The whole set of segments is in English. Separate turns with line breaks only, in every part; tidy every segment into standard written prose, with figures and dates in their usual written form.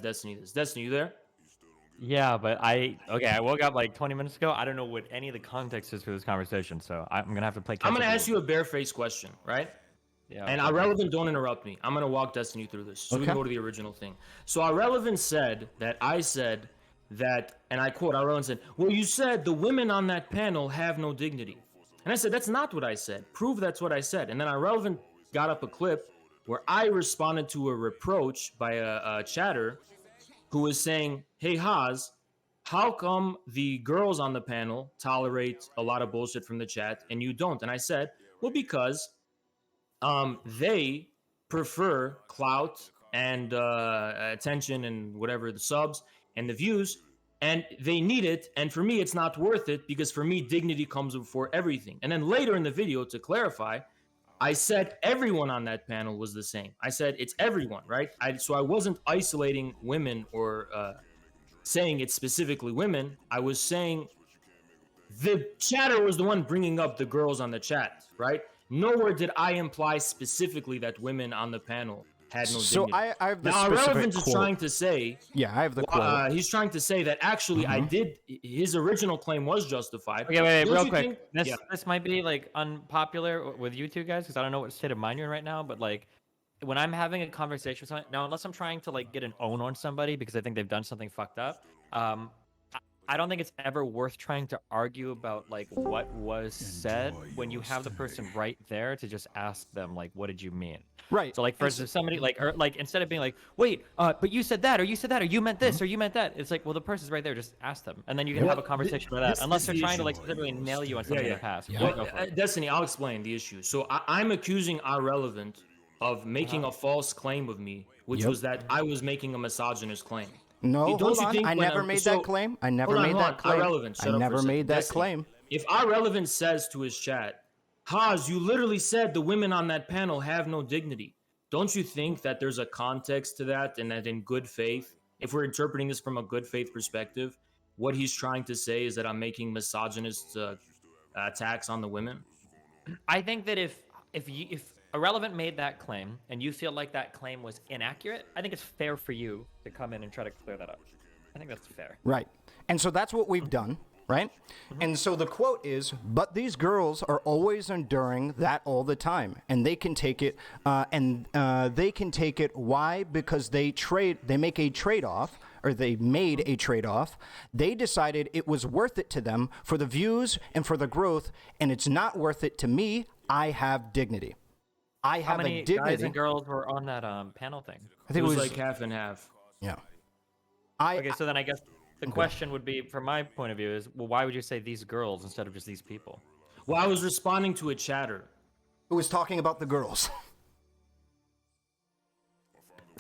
Destiny this. Destiny, you there?
Yeah, but I woke up like 20 minutes ago. I don't know what any of the context is for this conversation, so I'm gonna have to play catch
I'm
up.
gonna ask you a barefaced question, right?
Yeah.
And Ahrelevant, don't interrupt me. I'm gonna walk Destiny through this, so we can go to the original thing. So Ahrelevant said that I said that, and I quote, Ahrelevant said, "Well, you said the women on that panel have no dignity," and I said, "That's not what I said. Prove that's what I said." And then Ahrelevant got up a clip where I responded to a reproach by a chatter who was saying, "Hey Haas, how come the girls on the panel tolerate a lot of bullshit from the chat and you don't?" And I said, "Well, because they prefer clout and attention and whatever, the subs and the views, and they need it. And for me, it's not worth it because for me, dignity comes before everything." And then later in the video, to clarify, I said everyone on that panel was the same. I said it's everyone, right? So I wasn't isolating women or saying it's specifically women. I was saying the chatter was the one bringing up the girls on the chat, right? Nowhere did I imply specifically that women on the panel had no
So
dignity.
I have the
Now,
specific
Ahrelevant is
quote.
trying to say,
Yeah, I have the quote.
he's trying to say that actually I did. His original claim was justified.
Okay, wait,
Don't
real
you
quick.
think-
This might be like unpopular with you two guys because I don't know what state of mind you're in right now. But like, when I'm having a conversation with someone, now unless I'm trying to like get an own on somebody because I think they've done something fucked up, I don't think it's ever worth trying to argue about like what was said when you have the person right there to just ask them like, what did you mean?
Right.
So like, for instance, somebody like, or like, instead of being like, wait, but you said that, or you said that, or you meant this, or you meant that. It's like, well, the person's right there. Just ask them, and then you can have a conversation about that. Unless they're trying to like specifically nail you on something in the past.
Well, Destiny, I'll explain the issue. So I'm accusing Ahrelevant of making a false claim of me, which was that I was making a misogynist claim.
No,
Don't
hold
you
on.
think
I
when
never
I'm-
made
so-
that claim. I never
Hold on,
made
hold
that
on.
claim.
Ahrelevant, shut
I
up for
never
a second.
made that
Destiny,
claim.
If Ahrelevant says to his chat, Haas, you literally said the women on that panel have no dignity, don't you think that there's a context to that, and that in good faith, if we're interpreting this from a good faith perspective, what he's trying to say is that I'm making misogynist attacks on the women?
I think that if Irrelevant made that claim and you feel like that claim was inaccurate, I think it's fair for you to come in and try to clear that up. I think that's fair.
Right. And so that's what we've done, right? And so the quote is, "But these girls are always enduring that all the time, and they can take it, they can take it. Why? Because they make a trade-off, or they made a trade-off. They decided it was worth it to them for the views and for the growth, and it's not worth it to me. I have dignity. I
How
have
many
a dignity."
guys and girls were on that panel thing?
I think
It was like half and half.
yeah.
Okay, so then I guess the question would be, from my point of view, is, well, why would you say these girls instead of just these people?
Well, I was responding to a chatter.
Who was talking about the girls?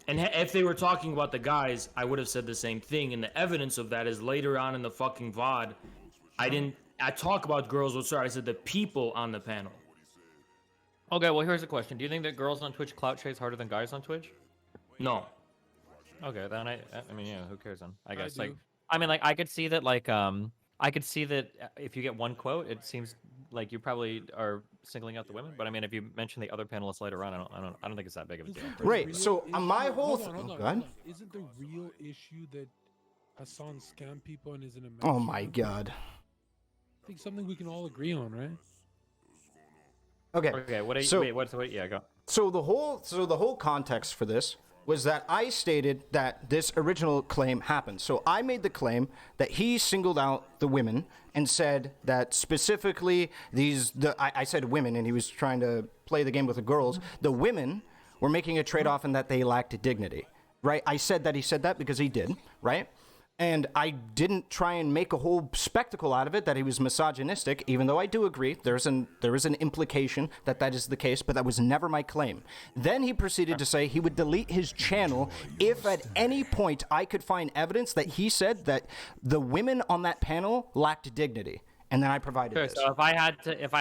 And if they were talking about the guys, I would have said the same thing. And the evidence of that is later on in the fucking VOD. I talk about girls, well, sorry, I said the people on the panel.
Okay, well, here's the question. Do you think that girls on Twitch clout chase harder than guys on Twitch?
No.
Okay, then I mean, yeah, who cares then? I guess,
do.
like, I mean, like, I could see that, like, I could see that if you get one quote, it seems like you probably are singling out the women. But I mean, if you mention the other panelists later on, I don't think it's that big of a deal.
Isn't the
Right,
real
so,
issue-
my whole
hold on,
th-
hold
oh,
on,
go
hold
ahead.
on. Isn't the real issue that Hassan scammed people and isn't a match?
Oh my god.
I think something we can all agree on, right?
Okay.
Okay, what?
So-
Wait, what's yeah, go.
So the whole context for this was that I stated that this original claim happened. So I made the claim that he singled out the women and said that specifically I said women, and he was trying to play the game with the girls. The women were making a trade-off in that they lacked dignity, right? I said that he said that because he did, right? And I didn't try and make a whole spectacle out of it that he was misogynistic, even though I do agree there is an implication that that is the case, but that was never my claim. Then he proceeded to say he would delete his channel if at any point I could find evidence that he said that the women on that panel lacked dignity. And then I provided
Sure,
this.
so if I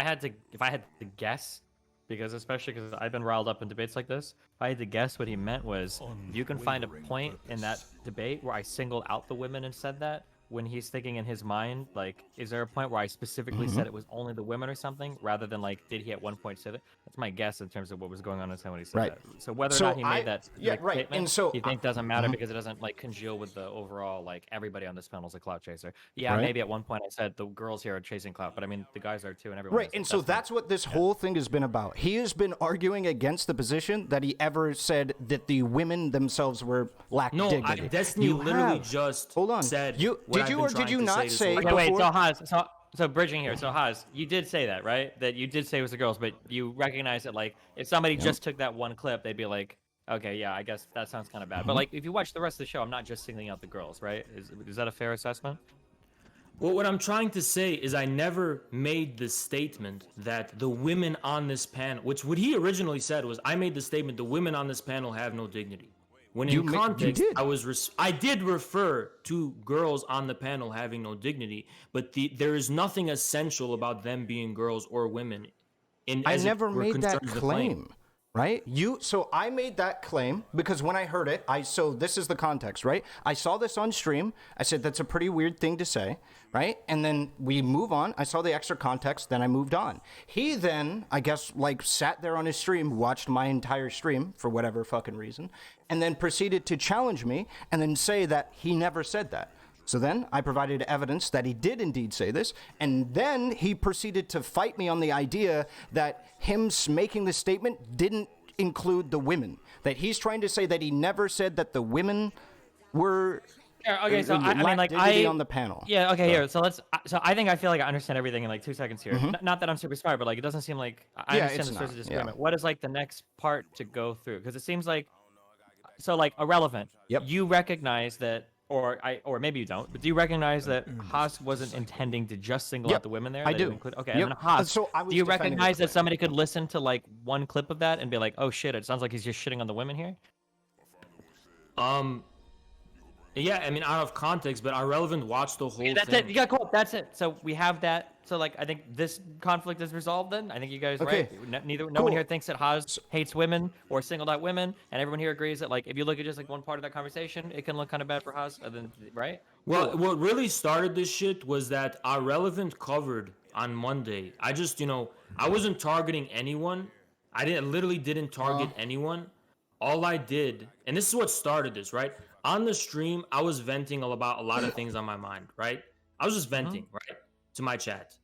had to guess, because especially because I've been riled up in debates like this, if I had to guess what he meant was, if you can find a point in that debate where I singled out the women and said that, when he's thinking in his mind, like, is there a point where I specifically said it was only the women or something, rather than like, did he at one point say that? That's my guess in terms of what was going on inside when he said
Right.
that. So whether
So
or not he
I-
made that
yeah,
like,
right.
statement,
And so
you think doesn't matter because it doesn't like congeal with the overall like everybody on this panel is a clout chaser. Yeah,
Right.
maybe at one point I said the girls here are chasing clout, but I mean the guys are too, and everyone.
Right,
is.
and so that's what this whole thing has been about. He has been arguing against the position that he ever said that the women themselves were lack
No,
dignity.
Destiny
You
literally
have.
just
Hold on.
said.
You
what
did
I've
you
been
or did
trying
you
to
not
this
say
whole
Okay, wait.
before?
So Haas, so bridging here. So Haas, you did say that, right? That you did say it was the girls, but you recognize that like if somebody just took that one clip, they'd be like, okay, yeah, I guess that sounds kind of bad. But like if you watch the rest of the show, I'm not just singling out the girls, right? Is that a fair assessment?
Well, what I'm trying to say is I never made the statement that the women on this panel, which what he originally said was, I made the statement the women on this panel have no dignity. When
You
in
ma- you
context,
did.
I did refer to girls on the panel having no dignity, but there is nothing essential about them being girls or women.
I
As it
never made that
concerns the
claim. Right? So I made that claim because when I heard it, so this is the context, right? I saw this on stream. I said, that's a pretty weird thing to say, right? And then we move on. I saw the extra context, then I moved on. He then, I guess, like sat there on his stream, watched my entire stream for whatever fucking reason, and then proceeded to challenge me and then say that he never said that. So then I provided evidence that he did indeed say this, and then he proceeded to fight me on the idea that him making the statement didn't include the women. That he's trying to say that he never said that the women were
Yeah, okay, so I mean,
lacked
like
dignity on the panel.
Yeah, okay, here. So let's. So I think I feel like I understand everything in like 2 seconds here. Not that I'm super smart, but like it doesn't seem like I
Yeah,
understand
it's
the source
not,
of disagreement.
yeah.
What is like the next part to go through? Because it seems like, so like irrelevant.
Yep.
You recognize that, or maybe you don't, but do you recognize that Haas wasn't intending to just single
Yep,
out the women there?
I
that
do.
it Okay,
Yep.
and then Haas,
So I was
do you
defending the
recognize that
claim.
somebody could listen to like one clip of that and be like, oh shit, it sounds like he's just shitting on the women here?
Yeah, I mean, out of context, but Ahrelevant watched the whole
That's
thing.
it. You got cool. That's it. So we have that. So like, I think this conflict is resolved. Then I think you guys
Okay.
right. No
Cool.
one here thinks that Haas hates women or singled out women, and everyone here agrees that like if you look at just like one part of that conversation, it can look kind of bad for Haas. And then right.
Well, what really started this shit was that Ahrelevant covered on Monday. I just, I wasn't targeting anyone. Literally didn't target anyone. All I did, and this is what started this, right? On the stream, I was venting about a lot of things on my mind, right? I was just venting, right? To my chat.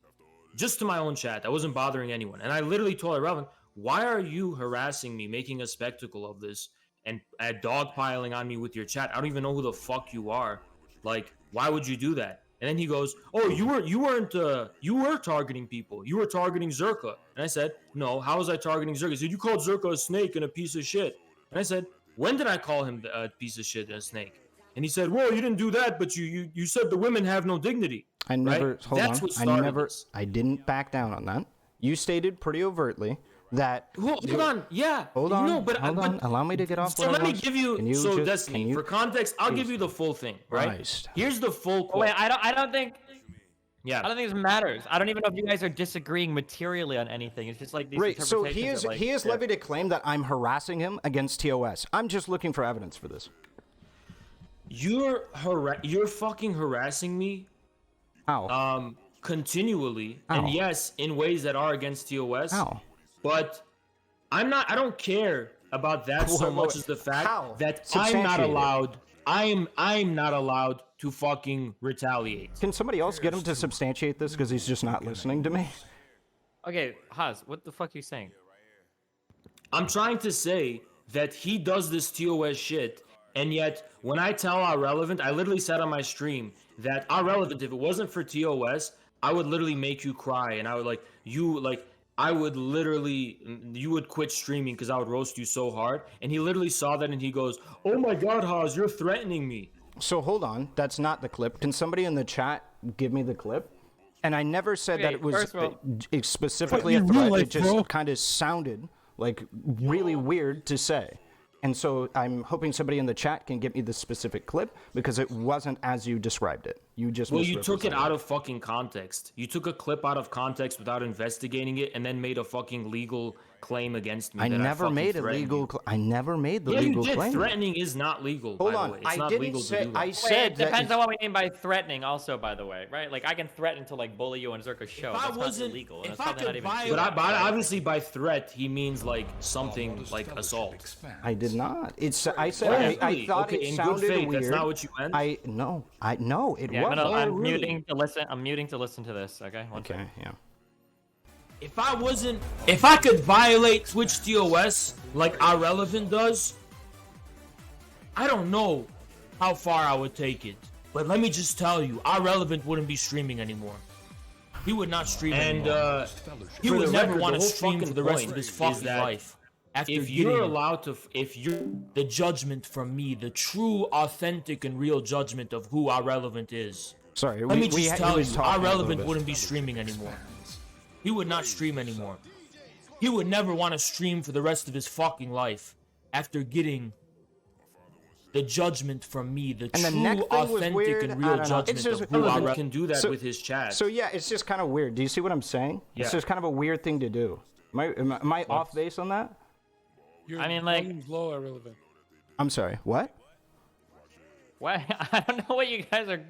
Just to my own chat. I wasn't bothering anyone. And I literally told Ahrelevant, why are you harassing me, making a spectacle of this, and dogpiling on me with your chat? I don't even know who the fuck you are. Like, why would you do that? And then he goes, oh, you were targeting people. You were targeting Zherka. And I said, no, how was I targeting Zherka? He said, you called Zherka a snake and a piece of shit. And I said, when did I call him a piece of shit and a snake? And he said, well, you didn't do that, but you said the women have no dignity.
I never,
right?
hold
That's
on.
what started this.
I didn't back down on that. You stated pretty overtly that.
Hold on, yeah.
Hold on,
No, but,
hold on. Allow me to get off
So
what I
let me
want.
give you,
Can you
so
just-
Destiny,
can you-
for context, I'll give you the full thing, right?
Christ.
Here's the full
Oh,
quote.
wait, I don't think.
Yeah.
I don't think this matters. I don't even know if you guys are disagreeing materially on anything. It's just like these
Right, so
interpretations of, like,
he has
yeah.
levied a claim that I'm harassing him against TOS. I'm just looking for evidence for this.
You're fucking harassing me
How?
continually,
Ow.
and yes, in ways that are against TOS.
How?
But I don't care about that so
Wait,
much
wait,
as the fact
how?
that I'm not
Substantiate it.
allowed. I'm not allowed to fucking retaliate.
Can somebody else get him to substantiate this because he's just not listening to me?
Okay, Haas, what the fuck are you saying?
I'm trying to say that he does this TOS shit, and yet when I tell Ahrelevant, I literally said on my stream that Ahrelevant, if it wasn't for TOS, I would literally make you cry, and I would you would quit streaming because I would roast you so hard. And he literally saw that and he goes, "Oh my God, Haas, you're threatening me."
So hold on, that's not the clip. Can somebody in the chat give me the clip? And I never said that
Okay,
it was
first of all-
specifically a
Fucking
threat.
real
It
life,
just
bro.
kind of sounded like really weird to say. And so I'm hoping somebody in the chat can get me the specific clip because it wasn't as you described it. You just
Well, you took it
misrepresented
out of fucking context. You took a clip out of context without investigating it and then made a fucking legal claim against me.
I
that
never
fucking
made a
threatened
legal.
you.
I never made the
Yeah,
legal
you did.
claim.
Threatening is not legal.
Hold
by
on,
the way. It's
I
not
didn't
legal
say.
to do that.
I
Wait,
said
it
that.
depends on what we mean by threatening, also, by the way, right? Like I can threaten to like bully you on Zerka's show.
If I
That's
wasn't,
not illegal.
if
That's
I
probably not
could
even
violate,
true,
but
right?
obviously by threat he means like something like assault.
I did not. It's. I said.
Oh,
I
really?
thought
Okay,
it
in good
sounded
faith,
weird.
that's not what you meant?
I no. I no. It
Yeah,
wasn't.
I'm
really?
muting to listen. I'm muting to listen to this. Okay. One
Okay.
second.
Yeah.
If I could violate Twitch TOS like Ahrelevant does, I don't know how far I would take it. But let me just tell you, Ahrelevant wouldn't be streaming anymore. He would not stream anymore. He
For
would
the
never
record,
want
the
to
whole
stream for
fucking
the rest
point
of his
is
fucking
that
life. If you're allowed to, if you're the judgment from me, the true, authentic, and real judgment of who Ahrelevant is.
Sorry.
Let me just
he
tell you,
was talking a little
Ahrelevant
bit.
wouldn't be streaming anymore. He would not stream anymore. He would never want to stream for the rest of his fucking life after getting the judgment from me, the
And the
true,
neck thing was
authentic,
weird.
and
I
real
don't know. It's
judgment
just-
of who
Ahrelevant
Ahrelevant can do that
so-
with his chat.
So yeah, it's just kind of weird. Do you see what I'm saying?
Yeah.
It's just kind of a weird thing to do. Am I off base on that?
Your
I mean, like-
volume's low, Ahrelevant.
I'm sorry. What?
What? I don't know what you guys are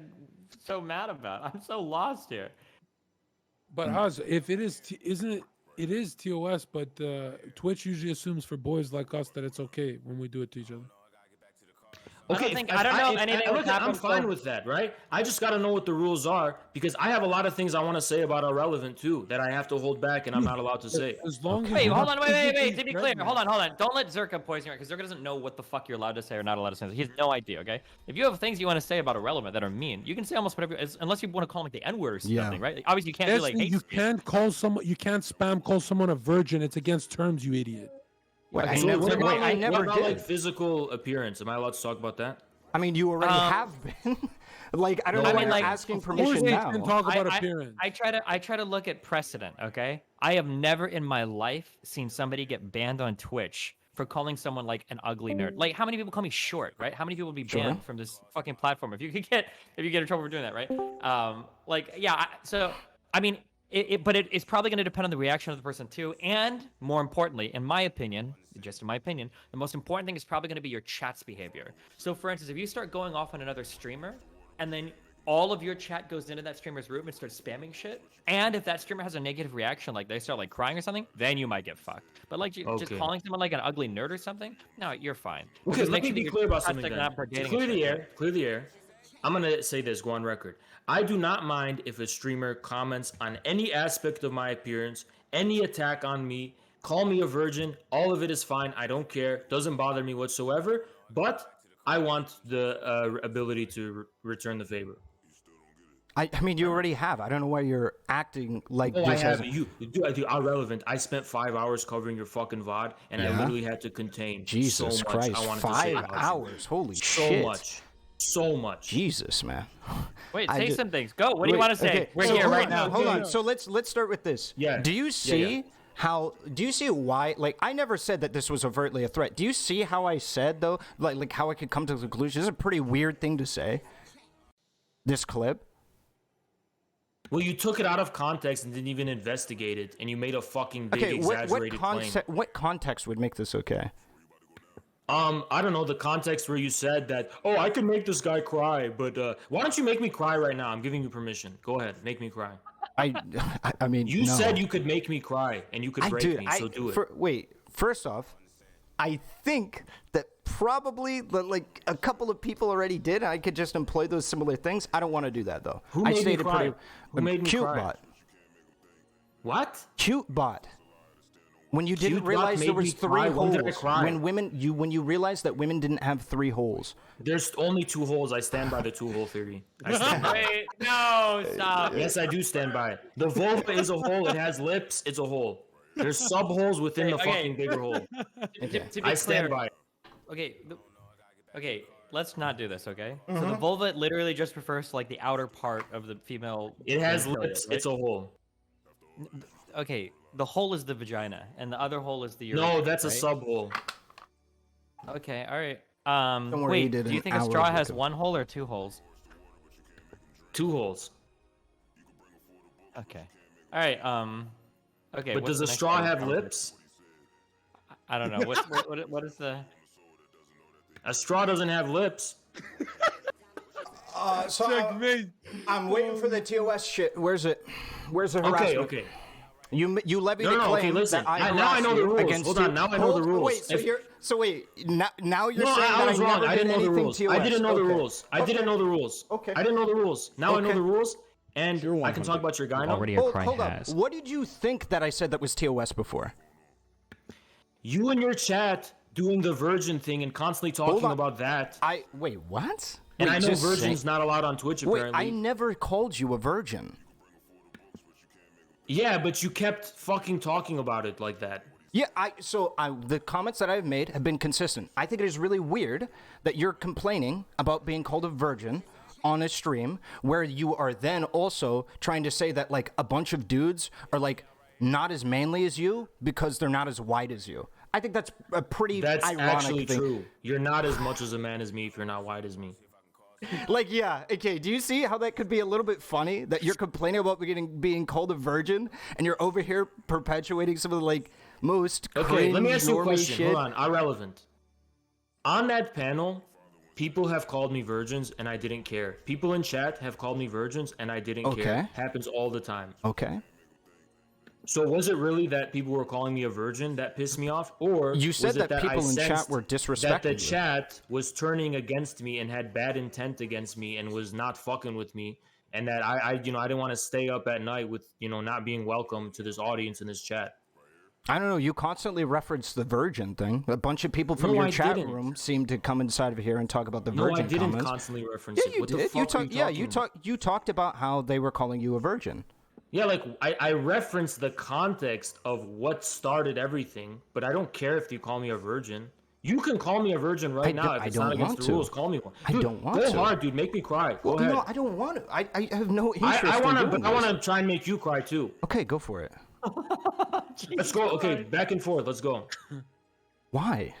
so mad about. I'm so lost here.
But Oz, if it is, isn't it? It is TOS, but Twitch usually assumes for boys like us that it's okay when we do it to each other.
I don't know anything that's
I'm
happened
fine
so-
with that, right? I just got to know what the rules are because I have a lot of things I want to say about Ahrelevant too that I have to hold back and I'm not allowed to say.
As long as
Wait,
you
hold
have
on, wait. To
physically
be clear,
threatened.
hold on. Don't let Zerka poison you because Zerka doesn't know what the fuck you're allowed to say or not allowed to say. He has no idea, okay? If you have things you want to say about Ahrelevant that are mean, you can say almost whatever, unless you want to call him like the N-word or
Yeah.
something, right? Like, obviously, you can't
Yes,
be like hate
you
speech.
can't call someone. You can't spam call someone a virgin. It's against terms, you idiot.
Wait,
Okay,
I
so
never,
What about,
wait, I
like,
never
what about
did.
like physical appearance? Am I allowed to talk about that?
I mean, you already have been. Like, I don't know
I
why
mean,
you're
like,
asking
Of course
permission
they
now.
can talk about
I
appearance.
try to look at precedent, okay? I have never in my life seen somebody get banned on Twitch for calling someone like an ugly nerd. Like how many people call me short, right? How many people would be banned from this fucking platform if you get in trouble for doing that, right? So I mean, it's probably going to depend on the reaction of the person too, and more importantly, in my opinion, the most important thing is probably going to be your chat's behavior. So, for instance, if you start going off on another streamer, and then all of your chat goes into that streamer's room and starts spamming shit, and if that streamer has a negative reaction, like they start like crying or something, then you might get fucked. But like just
Okay.
calling someone like an ugly nerd or something, no, you're fine.
Okay,
Just
let me
sure
be
that your
clear about
chat's,
something
like,
then.
not
To
pertaining
clear
and
the
shit.
air, clear the air. I'm gonna say this, go on record. I do not mind if a streamer comments on any aspect of my appearance, any attack on me, call me a virgin, all of it is fine. I don't care. Doesn't bother me whatsoever. But I want the ability to return the favor.
I mean, you already have. I don't know why you're acting like
Oh,
this
I
has.
have you. Do Ahrelevant. I spent 5 hours covering your fucking VOD, and I
Yeah?
literally had to contain
Jesus
so much
Christ!
I wanted to say
5
about you.
hours. Holy
So
shit!
much. So much.
Jesus, man.
Wait,
I
say
ju-
some things. Go. What do you
Wait,
want to say?
okay,
We're
so
here
hold
right
on,
now.
Hold on.
Yeah.
So let's start with this.
Yeah.
Do you see how? Do you see why? Like, I never said that this was overtly a threat. Do you see how I said though? Like how I could come to the conclusion. This is a pretty weird thing to say. This clip.
Well, you took it out of context and didn't even investigate it, and you made a fucking big
Okay,
exaggerated claim.
what context would make this okay?
I don't know the context where you said that. Oh, I could make this guy cry, but why don't you make me cry right now? I'm giving you permission. Go ahead, make me cry.
I mean,
You
no.
said you could make me cry and you could
I
break
do.
me, so do it.
Wait, first off, I think that probably like a couple of people already did. I could just employ those similar things. I don't want to do that though.
Who
I
made me
stated
cry?
pretty.
Who made me
Cute
cry?
bot.
What?
Cute bot. When you didn't
Cute bot
realize there
made me
was 3
cry? When
holes.
did I cry?
When you realized that women didn't have 3 holes.
There's only 2 holes. I stand by the 2-hole theory. I stand by it.
Wait, no, stop.
Yes, I do stand by it. The vulva is a hole. It has lips. It's a hole. There's sub holes within the
Okay.
fucking bigger hole.
To be
I stand
clear,
by it.
Okay, let's not do this, okay? So
Mm-hmm.
the vulva literally just refers to like the outer part of the female.
It has
genitalia,
lips.
right?
It's a hole.
Okay, the hole is the vagina, and the other hole is the
No,
urethra,
that's a
right?
sub hole.
Okay, all right.
Don't worry, he
Wait,
did
do you
an
think a
hour
straw
of
has
it.
1 hole or 2 holes?
2 holes.
Okay. All right. Okay.
But
what's
does
the
a
next
straw
part of the
have
conversation?
lips?
I don't know. What is the?
A straw doesn't have lips.
So
Checkmate.
I'm waiting for the TOS shit. Where's it? Where's the harassment?
Okay.
You levied a
No,
claim
okay, listen.
that I
Now I know
harassed
the
you
rules.
against
Hold on,
you.
now I know the rules.
Wait, now you're
No,
saying
I
that
was
I
wrong.
never
I
did
didn't know the
anything
rules.
TOS.
I didn't know the
Okay.
rules. I didn't know the rules.
Okay.
I didn't know the rules. Now I know
Okay.
the rules, and I can talk about your guy now.
Already a cry
Hold up.
has.
What did you think that I said that was TOS before?
You and your chat doing the virgin thing and constantly talking
on.
about that.
Wait, what?
And
Wait,
I know
just
virgin's
say-
not allowed on Twitch
Wait,
apparently.
I never called you a virgin.
Yeah, but you kept fucking talking about it like that.
Yeah, the comments that I've made have been consistent. I think it is really weird that you're complaining about being called a virgin on a stream where you are then also trying to say that like a bunch of dudes are like not as manly as you because they're not as white as you. I think that's a pretty
That's
ironic
actually
thing.
true. You're not as much as a man as me if you're not white as me.
Like, yeah, okay, do you see how that could be a little bit funny? That you're complaining about being called a virgin, and you're over here perpetuating some of the, like, most
Okay,
cringe,
let me ask you a
normie
question.
shit.
Hold on, irrelevant. On that panel, people have called me virgins, and I didn't care. People in chat have called me virgins, and I didn't care.
Okay.
Happens all the time.
Okay.
So was it really that people were calling me a virgin that pissed me off, or
You said
was it
that people
I
in chat
sensed
were
that the
disrespecting you.
chat was turning against me and had bad intent against me and was not fucking with me, and that I didn't want to stay up at night with not being welcome to this audience in this chat.
I don't know, you constantly reference the virgin thing. A bunch of people from
No,
your
I
chat
didn't.
room seem to come inside of here and talk about the
No,
virgin
I didn't
comments.
constantly reference
Yeah,
it.
you
What
did.
the fuck are you talking about?
You talked about how they were calling you a virgin.
Yeah, like I referenced the context of what started everything, but I don't care if you call me a virgin. You can call me a virgin right now if it's not against the rules. Call me one.
I
Dude,
don't want
go
to.
hard, dude. Make me cry. Go
Well,
ahead.
no, I don't want to. I have no interest
I want
in doing
to. I
this.
want to try and make you cry too.
Okay, go for it.
Let's go. Okay, back and forth. Let's go.
Why?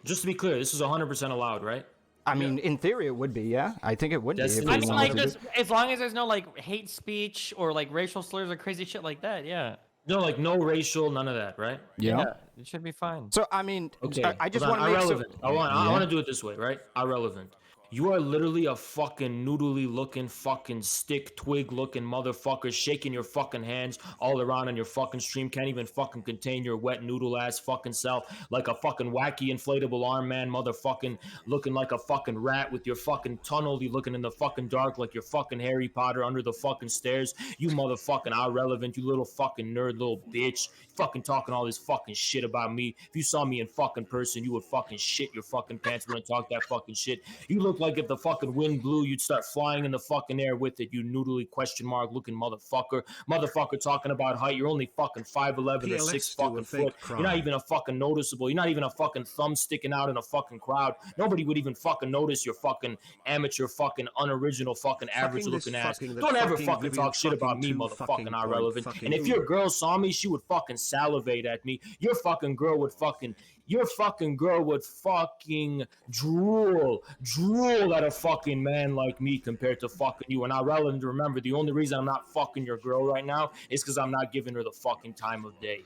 Just to be clear, this is 100% allowed, right?
I mean, in theory, it would be, yeah. I think it would be. If
Destiny
we
I
is
mean,
wanted
like,
to.
just as long as there's no like hate speech or like racial slurs or crazy shit like that, yeah.
No, like no racial, none of that, right?
Yeah.
It should be fine.
So, I mean,
Okay.
I just
hold
want
on,
to make
irrelevant. I want to do it this way, right? Irrelevant. You are literally a fucking noodly looking, fucking stick twig looking motherfucker, shaking your fucking hands all around on your fucking stream. Can't even fucking contain your wet noodle ass fucking self, like a fucking wacky inflatable arm man, motherfucking looking like a fucking rat with your fucking tunnel. You looking in the fucking dark like you're fucking Harry Potter under the fucking stairs. You motherfucking irrelevant, you little fucking nerd, little bitch. Fucking talking all this fucking shit about me. If you saw me in fucking person, you would fucking shit your fucking pants. Wouldn't talk that fucking shit. You look like if the fucking wind blew, you'd start flying in the fucking air with it. You noodly question mark looking motherfucker. Motherfucker talking about height. You're only fucking 5'11" or 6 fucking foot. You're not even a fucking noticeable. You're not even a fucking thumb sticking out in a fucking crowd. Nobody would even fucking notice your fucking amateur fucking unoriginal fucking average looking ass. Don't ever fucking talk shit about me, motherfucking irrelevant. And if your girl saw me, she would fucking salivate at me. Your fucking girl would fucking drool at a fucking man like me compared to fucking you. And irrelevant, remember, the only reason I'm not fucking your girl right now is because I'm not giving her the fucking time of day.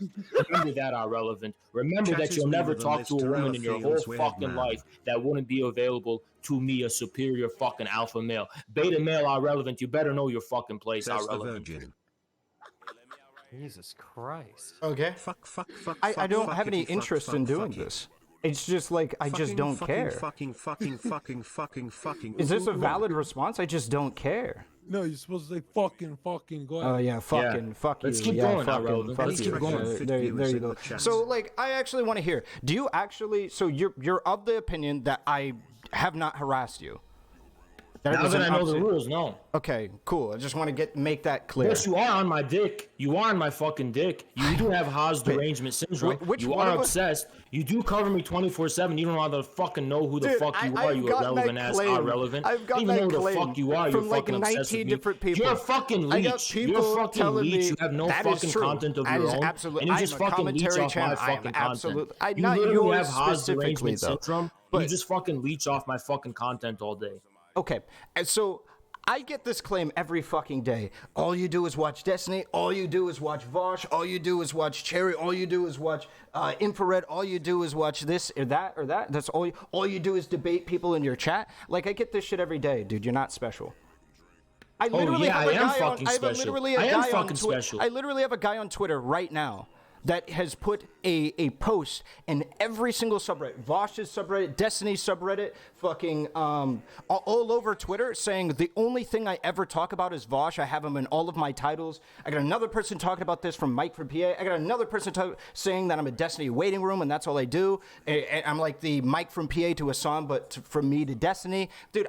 Remember that, irrelevant. Remember that you'll never talk to a woman in your whole fucking life that wouldn't be available to me, a superior fucking alpha male. Beta male, irrelevant. You better know your fucking place, irrelevant.
Jesus Christ.
Okay.
Fuck.
I don't have any interest in doing this. It's just like, I just don't care.
Fucking.
Is this a valid response? I just don't care.
No, you're supposed to say fucking. Go ahead.
Oh yeah, fucking, fuck you.
Let's keep
yeah,
going, irrelevant.
fuck
Let's
you.
keep going.
There you go. So, like, I actually want to hear. Do you actually? So you're of the opinion that I have not harassed you?
Now that I know the rules, no.
Okay, cool. I just want to make that clear.
Yes, you are on my dick. You are on my fucking dick. You do have Haas derangement syndrome.
which
you
one
are
of us-
obsessed. You do cover me 24/7. You don't know how to fucking know who the
Dude,
fuck you
I've
are. You
gotten
irrelevant
that
ass,
claim.
irrelevant.
I've gotten
you don't
that
even know who
claim
the fuck you are.
from
You're
like
fucking obsessed
19
with me.
different people.
You're a fucking
I got
leech.
people
You're a fucking
telling
leech.
me
You have no
that is
fucking
true.
content of
That
your
is
own.
absolute-
And you
I'm
just
a
fucking leech
commentary
off my
channel. I am
fucking
absolute-
content. You
not
literally
yours
have Haas
specifically,
derangement
though.
syndrome.
But-
You just fucking leech off my fucking content all day.
Okay, and so I get this claim every fucking day. All you do is watch Destiny. All you do is watch Vosh. All you do is watch Cherry. All you do is watch Infrared. All you do is watch this or that or that. That's all you do is debate people in your chat. Like, I get this shit every day, dude. You're not special. I literally have a guy on. I literally have a guy on Twitter right now that has put a post in every single subreddit, Vosh's subreddit, Destiny's subreddit, fucking all over Twitter, saying the only thing I ever talk about is Vosh. I have him in all of my titles. I got another person talking about this from Mike from PA. I got another person saying that I'm a Destiny waiting room and that's all I do. And I'm like the Mike from PA to Hassan, but from me to Destiny. Dude,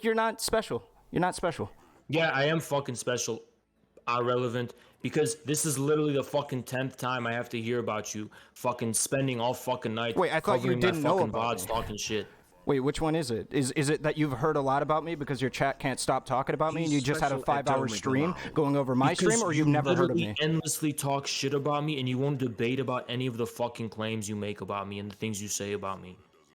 you're not special. You're not special.
Yeah, I am fucking special, Ahrelevant, because this is literally the fucking 10th time I have to hear about you fucking spending all fucking night.
Wait, I thought you didn't know about
VODs talking shit.
Wait, which one is it? Is it that you've heard a lot about me because your chat can't stop talking about me and you just had a 5-hour stream going over my stream, or you've never heard of me?
You endlessly talk shit about me and you won't debate about any of the fucking claims you make about me and the things you say about me.